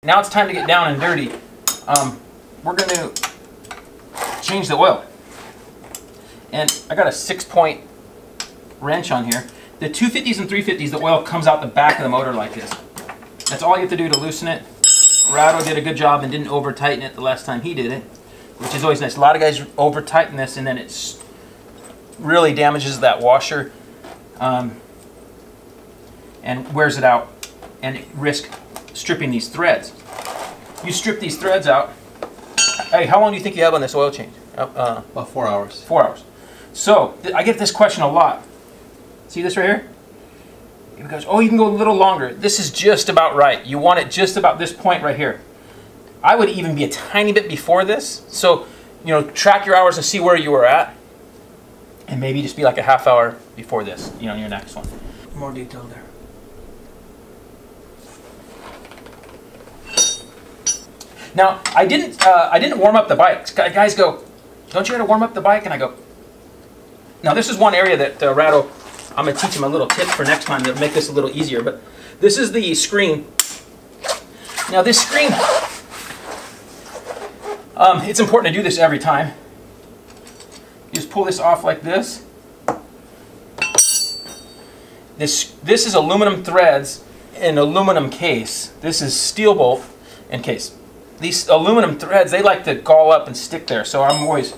Now it's time to get down and dirty. We're going to change the oil. And I got a 6-point wrench on here. The 250s and 350s, the oil comes out the back of the motor like this. That's all you have to do to loosen it. Rado did a good job and didn't over tighten it the last time he did it, which is always nice. A lot of guys over tighten this and then it really damages that washer and wears it out and risk stripping these threads. You strip these threads out. Hey, how long do you think you have on this oil change? About 4 hours. 4 hours. So I get this question a lot. See this right here? It goes, oh, you can go a little longer. This is just about right. You want it just about this point right here. I would even be a tiny bit before this. So, you know, track your hours and see where you were at. And maybe just be like a half hour before this, you know, your next one. More detail there. Now, I didn't warm up the bike. Guys go, don't you got to warm up the bike? And I go, now this is one area that Rado, I'm going to teach him a little tip for next time that'll make this a little easier. But this is the screen. Now this screen, it's important to do this every time. You just pull this off like this. This is aluminum threads in aluminum case. This is steel bolt and case. These aluminum threads, they like to gall up and stick there, so I'm always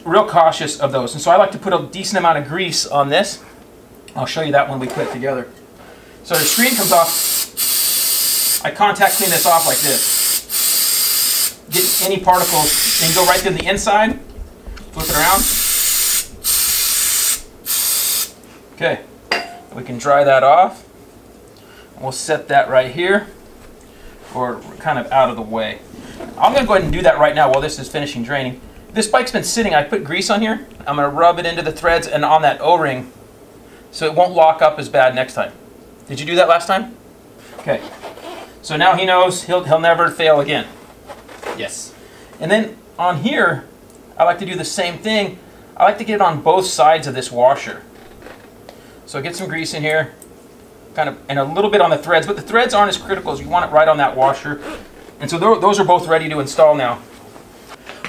real cautious of those. And so I like to put a decent amount of grease on this. I'll show you that when we put it together. So the screen comes off. I contact clean this off like this. Get any particles and go right to the inside. Flip it around. Okay, we can dry that off. We'll set that right here, or kind of out of the way. I'm going to go ahead and do that right now while this is finishing draining. This bike's been sitting. I put grease on here. I'm going to rub it into the threads and on that O-ring so it won't lock up as bad next time. Did you do that last time? Okay. So now he knows he'll never fail again. Yes. And then on here, I like to do the same thing. I like to get it on both sides of this washer. So get some grease in here, kind of, and a little bit on the threads, but the threads aren't as critical as you want it right on that washer. And so those are both ready to install now.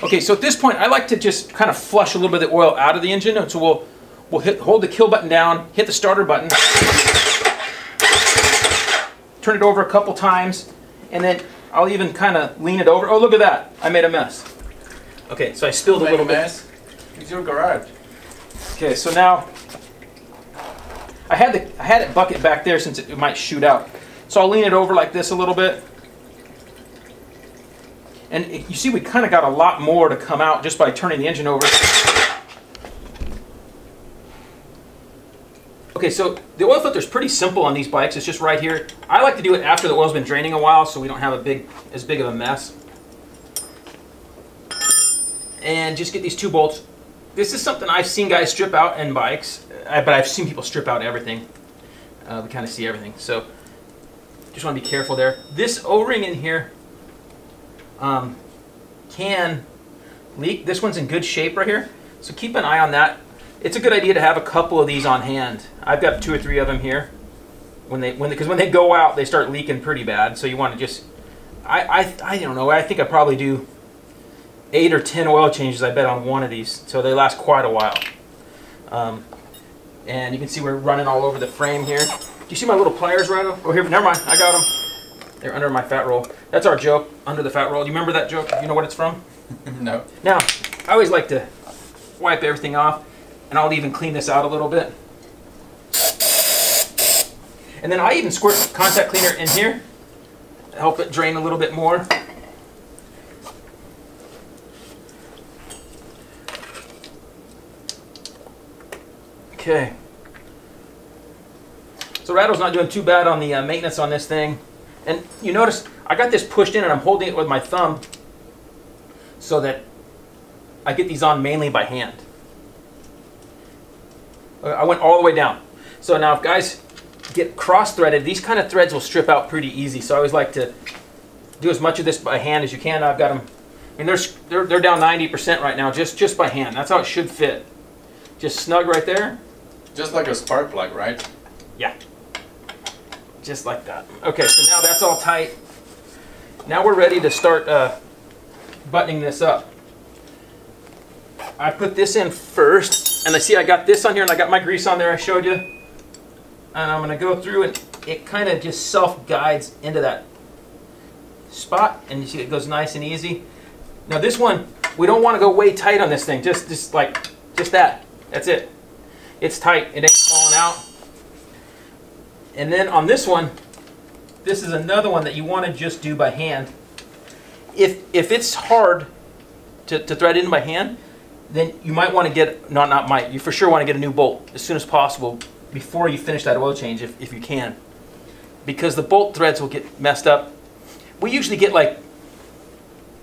Okay, so at this point, I like to just kind of flush a little bit of the oil out of the engine. And so we'll hold the kill button down, hit the starter button, turn it over a couple times, and then I'll even kind of lean it over. Oh, look at that. I made a mess. Okay, so I spilled a little bit. It's your garage. Okay, so now I had it bucket back there since it might shoot out. So I'll lean it over like this a little bit. And you see we kind of got a lot more to come out just by turning the engine over. Okay, so the oil filter is pretty simple on these bikes. It's just right here. I like to do it after the oil's been draining a while so we don't have as big of a mess. And just get these 2 bolts. This is something I've seen guys strip out in bikes, but I've seen people strip out everything. We kind of see everything. So just want to be careful there. This O-ring in here can leak. This one's in good shape right here, so keep an eye on that. It's a good idea to have a couple of these on hand. I've got 2 or 3 of them here. Because when they go out, they start leaking pretty bad. So you want to just, I don't know. I think I probably do 8 or 10 oil changes, I bet, on one of these, so they last quite a while. And you can see we're running all over the frame here. Do you see my little pliers, Rado? Oh, here, never mind, I got them. They're under my fat roll. That's our joke, under the fat roll. Do you remember that joke? You know what it's from? No. Now, I always like to wipe everything off, and I'll even clean this out a little bit. And then I even squirt contact cleaner in here to help it drain a little bit more. Okay. So Rado's not doing too bad on the maintenance on this thing. And you notice I got this pushed in and I'm holding it with my thumb so that I get these on mainly by hand. I went all the way down. So now if guys get cross-threaded, these kind of threads will strip out pretty easy. So I always like to do as much of this by hand as you can. I've got them, I mean, they're down 90% right now just by hand. That's how it should fit. Just snug right there. Just like a spark plug, right? Yeah. Just like that. Okay, so now that's all tight. Now we're ready to start buttoning this up. I put this in first, and I see I got this on here, and I got my grease on there I showed you. And I'm going to go through, and it kind of just self-guides into that spot, and you see it goes nice and easy. Now this one, we don't want to go way tight on this thing, just that. That's it. It's tight, it ain't falling out. And then on this one, this is another one that you want to just do by hand. If it's hard to thread in by hand, then you might want to get, you for sure want to get a new bolt as soon as possible before you finish that oil change if you can. Because the bolt threads will get messed up. We usually get like,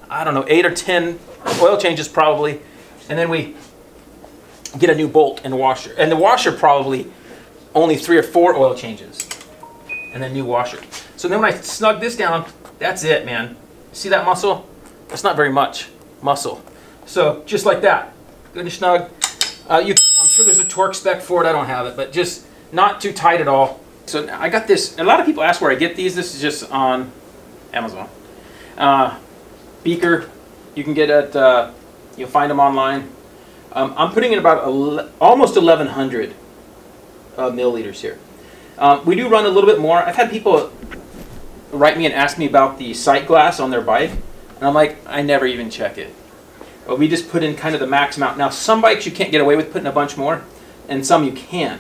I don't know, 8 or 10 oil changes probably, and then we get a new bolt and washer. And the washer probably only 3 or 4 oil changes, and then new washer. So then when I snug this down, that's it, man. See that muscle? That's not very much muscle. So just like that, good and snug. I'm sure there's a torque spec for it. I don't have it, but just not too tight at all. So I got this. A lot of people ask where I get these. This is just on Amazon. Beaker, you can get at, you'll find them online. I'm putting in about almost 1,100 milliliters here. We do run a little bit more. I've had people write me and ask me about the sight glass on their bike, and I'm like, I never even check it. But we just put in kind of the max amount. Now, some bikes you can't get away with putting a bunch more, and some you can.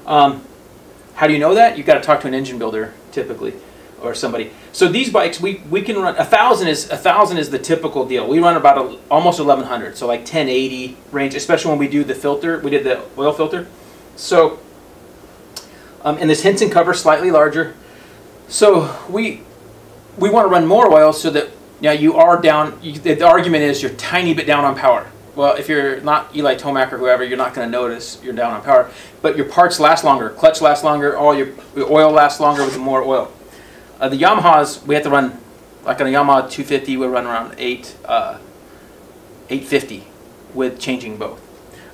How do you know that? You've got to talk to an engine builder, typically, or somebody. So these bikes, we can run 1,000 is the typical deal. We run about almost 1,100, so like 1080 range, especially when we do the filter. We did the oil filter. So, and this Henson cover slightly larger. So we want to run more oil so that now you are down. The argument is you're a tiny bit down on power. Well, if you're not Eli Tomac or whoever, you're not going to notice you're down on power. But your parts last longer, clutch lasts longer, all your oil lasts longer with more oil. The Yamahas, we have to run, like on a Yamaha 250, we run around 850 with changing both.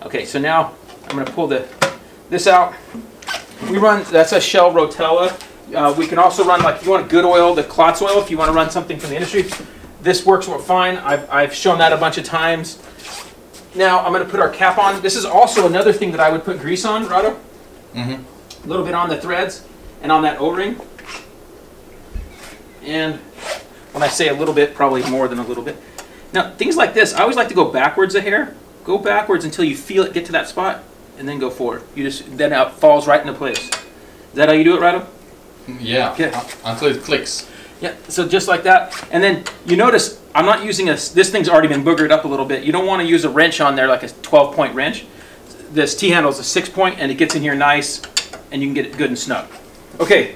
Okay, so now I'm going to pull this out. We run, that's a Shell Rotella. We can also run, like if you want a good oil, the Klotz oil, if you want to run something from the industry. This works fine. I've shown that a bunch of times. Now I'm going to put our cap on. This is also another thing that I would put grease on, Rado. A little bit on the threads and on that O-ring. And when I say a little bit, probably more than a little bit. Now, things like this, I always like to go backwards a hair. Go backwards until you feel it get to that spot, and then go forward. Then it falls right into place. Is that how you do it, Rado? Yeah, okay. Until it clicks. Yeah, so just like that. And then you notice I'm not using this thing's already been boogered up a little bit. You don't want to use a wrench on there like a 12-point wrench. This T-handle is a 6-point, and it gets in here nice, and you can get it good and snug. Okay,